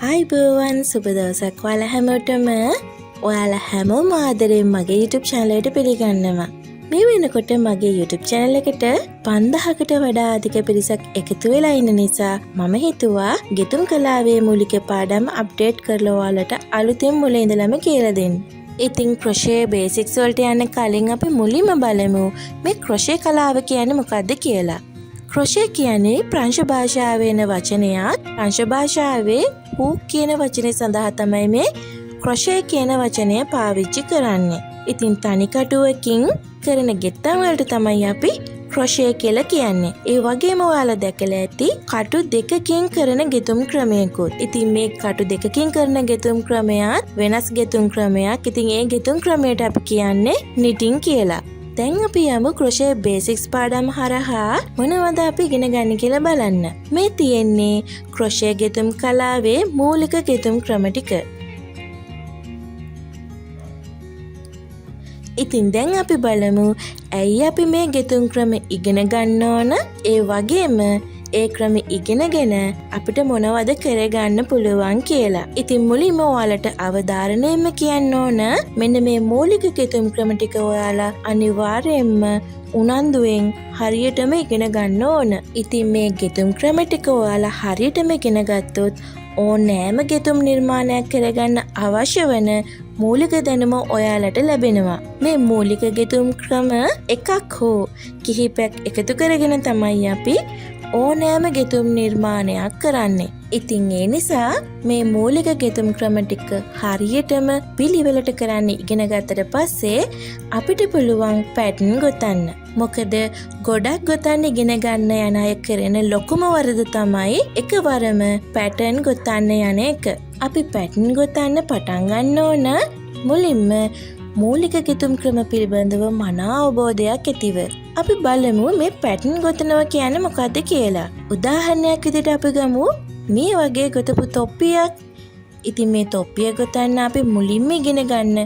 ආයිබෝවන් සුබ දවසක් ඔයාලා හැමෝටම. ඔයාලා හැමෝම ආදරෙන් මගේ YouTube channel එකට පිළිගන්නවා. මේ වෙනකොට මගේ YouTube channel එකට 5000කට වඩා අධික පිරිසක් එකතු වෙලා ඉන්න නිසා මම හිතුවා ගෙතුම් කලාවේ මූලික පාඩම් අප්ඩේට් කරලා ඔයාලට අලුතෙන් මුල ඉඳලම කියලා දෙන්න. ඉතින් crochet basics වලට යන්න කලින් අපි මුලින්ම බලමු මේ crochet කලාව කියන්නේ මොකක්ද කියලා. crochet කියන්නේ ප්‍රංශ භාෂාවේ වෙන වචනයක්. ප්‍රංශ භාෂාවේ hook කියන වචනේ සඳහා තමයි මේ crochet කියන වචනය පාවිච්චි කරන්නේ. ඉතින් තනි කටුවකින් කරන ගෙත්තම් වලට තමයි අපි crochet කියලා කියන්නේ. ඒ වගේම ඔයාලා දැකලා ඇති කටු දෙකකින් කරන ගෙතුම් ක්‍රමයකුත්. ඉතින් මේ කටු දෙකකින් කරන ගෙතුම් ක්‍රමයක් වෙනස් ගෙතුම් ක්‍රමයක්. ඉතින් ඒ ගෙතුම් ක්‍රමයට අපි කියන්නේ knitting කියලා. දැන් අපි යමු crochet basics පාඩම හරහා මොනවද අපි ඉගෙන ගන්න කියලා බලන්න. මේ තියෙන්නේ crochet ගෙතුම් කලාවේ මූලික ගෙතුම් ක්‍රම ටික. ඉතින් දැන් අපි බලමු ඇයි අපි මේ ගෙතුම් ක්‍රම ඉගෙන ගන්න ඕන? ඒ වගේම ඒ ක්‍රම ඉගෙනගෙන අපිට මොනවද කරගන්න පුළුවන් කියලා. ඉතින් මුලින්ම ඔයාලට අවධාරණයෙන්ම කියන්න ඕන මෙන්න මේ මූලික ගෙතුම් ක්‍රම ටික ඔයාලා අනිවාර්යයෙන්ම උනන්දුවෙන් හරියටම ඉගෙන ගන්න ඕන. ඉතින් මේ ගෙතුම් ක්‍රම ටික ඔයාලා හරියටම ඉගෙන ගත්තොත් ඕනෑම ගෙතුම් නිර්මාණයක් කරගන්න අවශ්‍ය වන මූලික දැනුම ඔයාලට ලැබෙනවා. මේ මූලික ගෙතුම් ක්‍රම එකක් හෝ කිහිපයක් එකතු කරගෙන තමයි අපි ඕනෑම ගෙතුම් නිර්මාණයක් කරන්නේ. ඉතින් ඒ නිසා මේ මූලික ගෙතුම් ක්‍රම ටික හරියටම පිළිවෙලට කරන්න ඉගෙන ගත්තට පස්සේ අපිට පුළුවන් පැටර්න් ගොතන්න. මොකද ගොඩක් ගොතන්න ඉගෙන ගන්න යන අය කරන ලොකුම වරද තමයි එකවරම පැටර්න් ගොතන්න යන එක. අපි පැටර්න් ගොතන්න පටන් ගන්න ඕන මුලින්ම මූලික ගෙතුම් ක්‍රම පිළිබඳව මනා අවබෝධයක් ඇතිව. අපි බලමු මේ පැටර්න් ගොතනවා කියන්නේ මොකක්ද කියලා. උදාහරණයක් විදිහට අපි ගමු මේ වගේ ගොතපු තොප්පියක්. ඉතින් මේ තොප්පිය ගොතන්න අපි මුලින්ම ඉගෙන ගන්න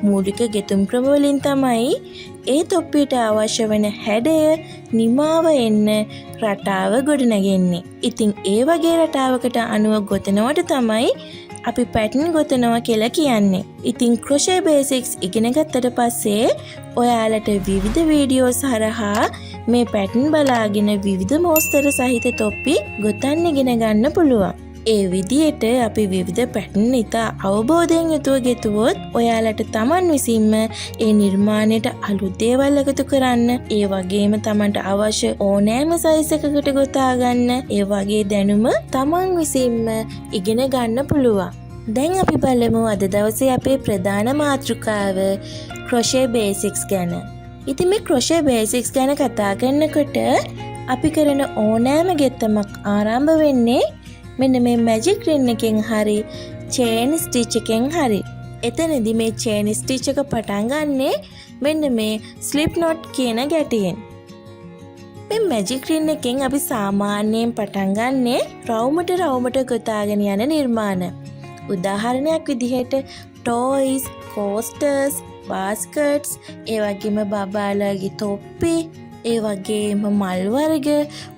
මූලික ගෙතුම් ක්‍රම වලින් තමයි ඒ තොප්පියට අවශ්‍ය වෙන හැඩය නිමාව එන්න රටාව ගොඩනගෙන්නේ. ඉතින් ඒ වගේ රටාවකට අනුව ගොතනවට තමයි අපි පැටර්න් ගොතනවා කියලා කියන්නේ. ඉතින් crochet basics ඉගෙන ගත්තට පස්සේ ඔයාලට විවිධ වීඩියෝස් හරහා මේ පැටර්න් බලාගෙන විවිධ මෝස්තර සහිත තොප්පි ගොතන්න ඉගෙන ගන්න පුළුවන්. ඒ විදිහට අපි විවිධ පැටර්න් ඉතා අවබෝධයෙන් යුතුව ගෙතුවොත් ඔයාලට තමන් විසින්ම ඒ නිර්මාණයට අලුත් දේවල් එකතු කරන්න, ඒ වගේම තමන්ට අවශ්‍ය ඕනෑම සයිස් එකකට ගොතා ගන්න, ඒ වගේ දැනුම තමන් විසින්ම ඉගෙන ගන්න පුළුවන්. දැන් අපි බලමු අද දවසේ අපේ ප්‍රධාන මාතෘකාව crochet basics ගැන. ඉතින් මේ crochet basics ගැන කතා කරනකොට අපි කරන ඕනෑම ගෙත්තමක් ආරම්භ වෙන්නේ මෙන්න මේ මැජික් රින් එකෙන් හරි චේන් ස්ටිච් එකෙන් හරි. එතනදී මේ චේන් ස්ටිච් එක පටන් ගන්නෙ මෙන්න මේ ස්ලිප් knot කියන ගැටියෙන්. මේ මැජික් රින් එකෙන් අපි සාමාන්‍යයෙන් පටන් ගන්නෙ රවුමට ගොතාගෙන යන නිර්මාණ. උදාහරණයක් විදිහට toys, coasters, baskets, ඒ වගේම බබාලාගේ තොප්පි, ඒ වගේම මල් වර්ග,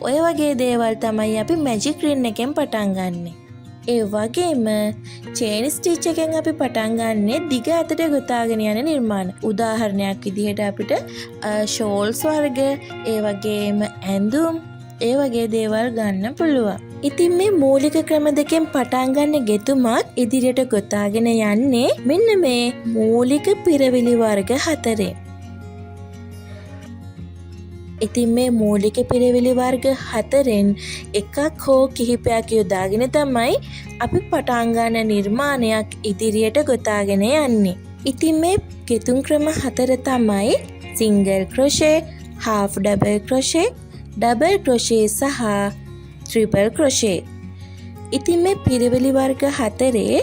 ඔය වගේ දේවල් තමයි අපි මැජික් රින් එකෙන් පටන් ගන්නෙ. ඒ වගේම චේන් ස්ටිච් එකෙන් අපි පටන් ගන්නෙ දිග අතට ගොතාගෙන යන නිර්මාණ. උදාහරණයක් විදිහට අපිට ෂෝල්ස් වර්ග, ඒ වගේම ඇඳුම්, ඒ වගේ දේවල් ගන්න පුළුවන්. ඉතින් මේ මූලික ක්‍රම දෙකෙන් පටන් ගන්න ගෙතුමක් ඉදිරියට ගොතාගෙන යන්නේ මෙන්න මේ මූලික පිරවිලි වර්ග 4. ඉතින් මේ මූලික පිරවිලි වර්ග 4න් එකක් හෝ කිහිපයක් යොදාගෙන තමයි අපි පටන් ගන්න නිර්මාණයක් ඉදිරියට ගොතාගෙන යන්නේ. ඉතින් මේ ගෙතුම් ක්‍රම 4 තමයි single crochet, half double crochet, double crochet සහ triple crochet. ඉතින් මේ පිරවිලි වර්ග 4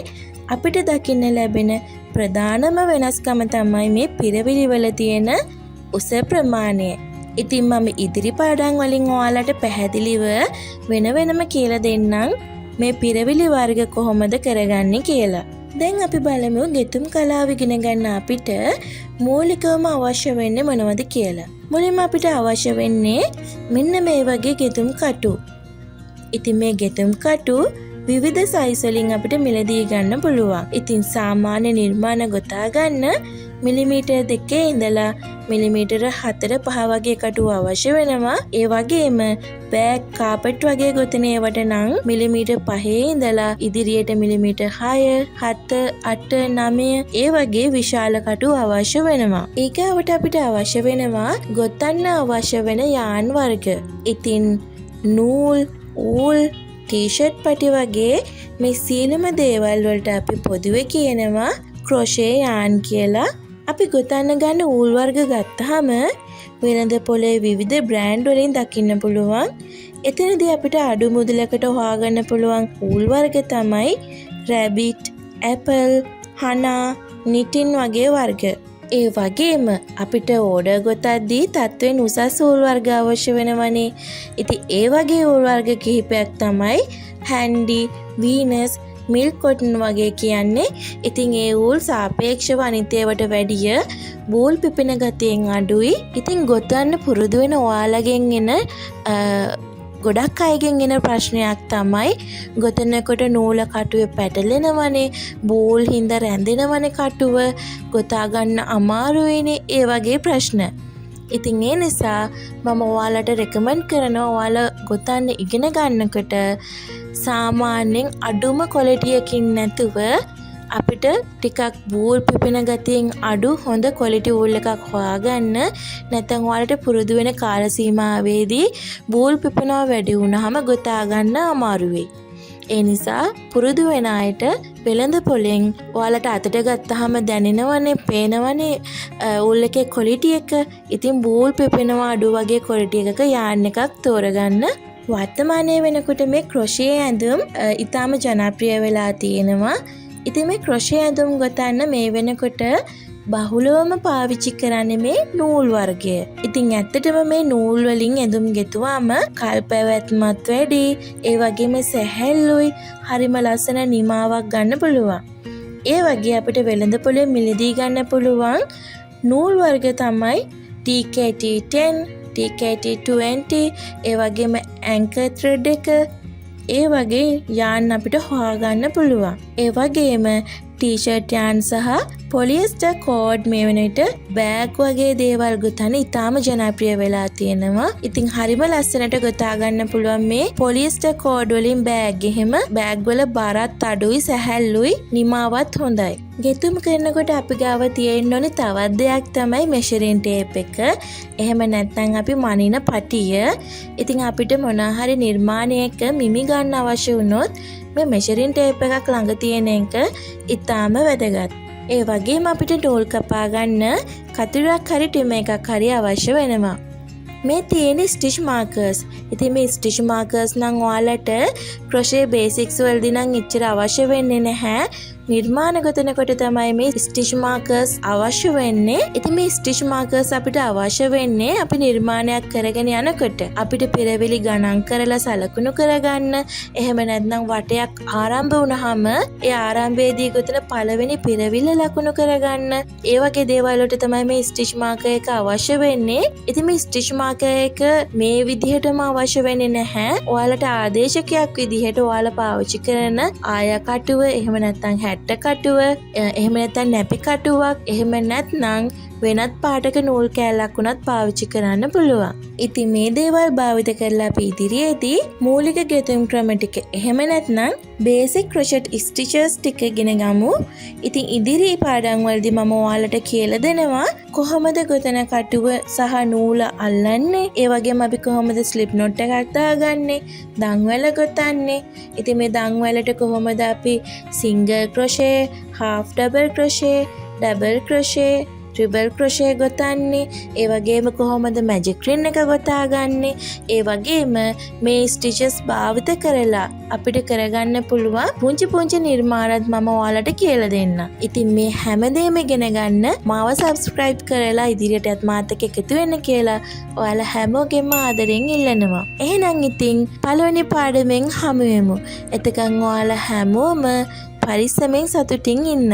අපිට දකින්න ලැබෙන ප්‍රධානම වෙනස්කම තමයි මේ පිරවිලි වල තියෙන උස ප්‍රමාණය. ඉතින් මම ඉදිරි පාඩම් වලින් ඔයාලට පැහැදිලිව වෙනම කියලා දෙන්නම් මේ පිරවිලි වර්ග කොහොමද කරගන්නේ කියලා. දැන් අපි බලමු ගෙතුම් කලාව ඉගෙන ගන්න අපිට මූලිකවම අවශ්‍ය වෙන්නේ මොනවද කියලා. මුලින්ම අපිට අවශ්‍ය වෙන්නේ මෙන්න මේ වගේ ගෙතුම් කටු. ඉතින් මේ ගෙතුම් කටු විවිධ සයිස් වලින් අපිට මිලදී ගන්න පුළුවන්. ඉතින් සාමාන්‍ය නිර්මාණ ගොතා ගන්න මිලිමීටර් 2 ඉඳලා මිලිමීටර් 4-5 වගේ කටු අවශ්‍ය වෙනවා. ඒ වගේම බෑග් කාපට් වගේ ගොතන ඒවට නම් මිලිමීටර් 5 ඉඳලා ඉදිරියට මිලිමීටර් 6, 7, 8, 9 ඒ වගේ විශාල කටු අවශ්‍ය වෙනවා. ඊගාවට අපිට අවශ්‍ය වෙනවා ගොතන්න අවශ්‍ය වෙන යාන් වර්ග. ඉතින් නූල්, ඌල්, ටී-ෂර්ට් පටි වගේ මේ සියලුම දේවල් වලට අපි පොදුවේ කියනවා ක්‍රොෂේ යාන් කියලා. අපි ගොතන්න ගන්න ඌල් වර්ග ගත්තාම වෙළඳ පොලේ විවිධ බ්‍රෑන්ඩ් වලින් දකින්න පුළුවන්. එතනදී අපිට අඩු මුදලකට හොයාගන්න පුළුවන් ඌල් වර්ග තමයි රැබිට්, ඇපල්, හනා, නිටින් වගේ වර්ග. ඒ වගේම අපිට ඕඩර් ගොතද්දී තත්වෙන් උසස් ඌල් වර්ග අවශ්‍ය වෙනවනේ. ඉතින් ඒ වගේ ඌල් වර්ග කිහිපයක් තමයි හැන්ඩි, වීනස්, මිල්ක් කොටන් වගේ කියන්නේ. ඉතින් ඒ ඌල් සාපේක්ෂව අනිත් ඒවාට වැඩිය බෝල් පිපෙන ගතියෙන් අඩුයි. ඉතින් ගොතන්න පුරුදු වෙන ඔයාලගෙන් එන ගොඩක් අයගෙන් එන ප්‍රශ්නයක් තමයි ගොතනකොට නූල කටුවේ පැටලෙනවනේ, බෝල් හින්දා රැඳෙනවනේ කටුව, ගොතා ගන්න අමාරුයිනේ, ඒ වගේ ප්‍රශ්න. ඉතින් ඒ නිසා මම ඔයාලට රෙකමන්ඩ් කරනවා ඔයාලා ගොතන්න ඉගෙන ගන්නකොට සාමාන්‍යයෙන් අඩුම ක්වොලිටියකින් නැතුව අපිට ටිකක් බෝල් පිපෙන ගතියෙන් අඩු හොඳ ක්වොලිටි ඌල් එකක් හොයාගන්න. නැත්නම් ඔයාලට පුරුදු වෙන කාල සීමාවේදී බෝල් පිපෙනවා වැඩි වුණාම ගොතා ගන්න අමාරු වෙයි. ඒ නිසා පුරුදු වෙන අයට වෙළඳ පොලෙන් ඔයාලට අතට ගත්තාම දැනෙනවනේ, පේනවනේ ඌල් එකේ ක්වොලිටි එක. ඉතින් බෝල් පිපෙනවා අඩු වගේ ක්වොලිටි එකක යාන් එකක් තෝරගන්න. වර්තමානයේ වෙනකොට මේ ක්‍රොෂේ ඇඳුම් ඉතාම ජනප්‍රිය වෙලා තියෙනවා. ඉතින් මේ ක්‍රොෂේ ඇඳුම් ගොතන්න මේ වෙනකොට බහුලවම පාවිච්චි කරන්නේ මේ නූල් වර්ගය. ඉතින් ඇත්තටම මේ නූල් වලින් ඇඳුම් ගෙතුවාම කල් පැවැත්මත් වැඩි, ඒ වගේම සැහැල්ලුයි, හරිම ලස්සන නිමාවක් ගන්න පුළුවන්. ඒ වගේ අපිට වෙළඳ පොලේ මිලදී ගන්න පුළුවන් නූල් වර්ග තමයි TKT10, TKT20, ඒ වගේම ඇන්කර් ත්‍රෙඩ් එක, ඒ වගේ යාන් අපිට හොයාගන්න පුළුවන්. ඒ වගේම ටී-ෂර්ට් යාන් සහ පොලියස්ටර් කෝඩ් මේ වෙන විට බෑග් වගේ දේවල් ගොතන්න ඉතාම ජනප්‍රිය වෙලා තියෙනවා. ඉතින් හරිම ලස්සනට ගොතා ගන්න පුළුවන් මේ පොලියස්ටර් කෝඩ් වලින් බෑග්. එහෙම බෑග් වල බරත් අඩුයි, සැහැල්ලුයි, නිමාවත් හොඳයි. ගෙතුම් කරනකොට අපි ගාව තියෙන්න ඕනේ තවත් දෙයක් තමයි මෙෂරින් ටේප් එක. එහෙම නැත්නම් අපි මනින පටිය. ඉතින් අපිට මොනවා හරි නිර්මාණයක මිමි ගන්න අවශ්‍ය වුණොත් මේ මෙෂරින් ටේප් එකක් ළඟ තියෙන එක ඉතාම වැදගත්. ඒ වගේම අපිට නූල් කපා ගන්න කතරුවක් හරි ටිම එකක් හරි අවශ්‍ය වෙනවා. මේ තියෙන ස්ටිච් මාකර්ස්. ඉතින් මේ ස්ටිච් මාකර්ස් නම් ඔයාලට ක්‍රොෂේ බේසික්ස් වලදී නම් ඉච්චර අවශ්‍ය වෙන්නේ නැහැ. නිර්මාණ ගොතනකොට තමයි මේ ස්ටිච් මාකර්ස් අවශ්‍ය වෙන්නේ. ඉතින් මේ ස්ටිච් මාකර්ස් අපිට අවශ්‍ය වෙන්නේ අපි නිර්මාණයක් කරගෙන යනකොට අපිට පෙරවිලි ගණන් කරලා සලකුණු කරගන්න. එහෙම නැත්නම් වටයක් ආරම්භ වුණාම ඒ ආරම්භයේදී ගොතන පළවෙනි පෙරවිල්ල ලකුණු කරගන්න. ඒ වගේ දේවල් වලට තමයි මේ ස්ටිච් මාකර් එක අවශ්‍ය වෙන්නේ. ඉතින් මේ ස්ටිච් මාකර් එක මේ විදිහටම අවශ්‍ය වෙන්නේ නැහැ. ඔයාලට ආදේශකයක් විදිහට ඔයාලා පාවිච්චි කරන ආය කටුව, එහෙම නැත්නම් හැට්ට කටුව, එහෙම නැත්නම් නැපි කටුවක්, එහෙම නැත්නම් වෙනත් පාටක නූල් කෑල්ලක් උනත් පාවිච්චි කරන්න පුළුවන්. ඉතින් මේ දේවල් භාවිත කරලා අපි ඉදිරියේදී මූලික ගෙතුම් ක්‍රම ටික, එහෙම නැත්නම් බේසික් ක්‍රොෂට් ස්ටිචස් ටික ඉගෙන ගමු. ඉතින් ඉදිරි පාඩම් වලදී මම ඔයාලට කියලා දෙනවා කොහොමද ගොතන කටුව සහ නූල අල්ලන්නේ. ඒ වගේම අපි කොහොමද ස්ලිප් නොට් එකක් දාගන්නේ, දන්වැල ගොතන්නේ. ඉතින් මේ දන්වැලට කොහොමද අපි single crochet, half double crochet, double crochet, treble crochet ගොතන්නේ. ඒ වගේම කොහොමද මැජික් රින් එක ගොතාගන්නේ. ඒ වගේම මේ ස්ටිචස් භාවිත කරලා අපිට කරගන්න පුළුවන් පුංචි පුංචි නිර්මාණත් මම ඔයාලට කියලා දෙන්න. ඉතින් මේ හැමදේම ඉගෙන ගන්න මාව සබ්ස්ක්‍රයිබ් කරලා ඉදිරියටත් මාත් එක්ක එකතු වෙන්න කියලා ඔයාලා හැමෝගෙම ආදරෙන් ඉල්ලනවා. එහෙනම් ඉතින් පළවෙනි පාඩමෙන් හමු වෙමු. එතකන් ඔයාලා හැමෝම පරිස්සමෙන් සතුටින් ඉන්න.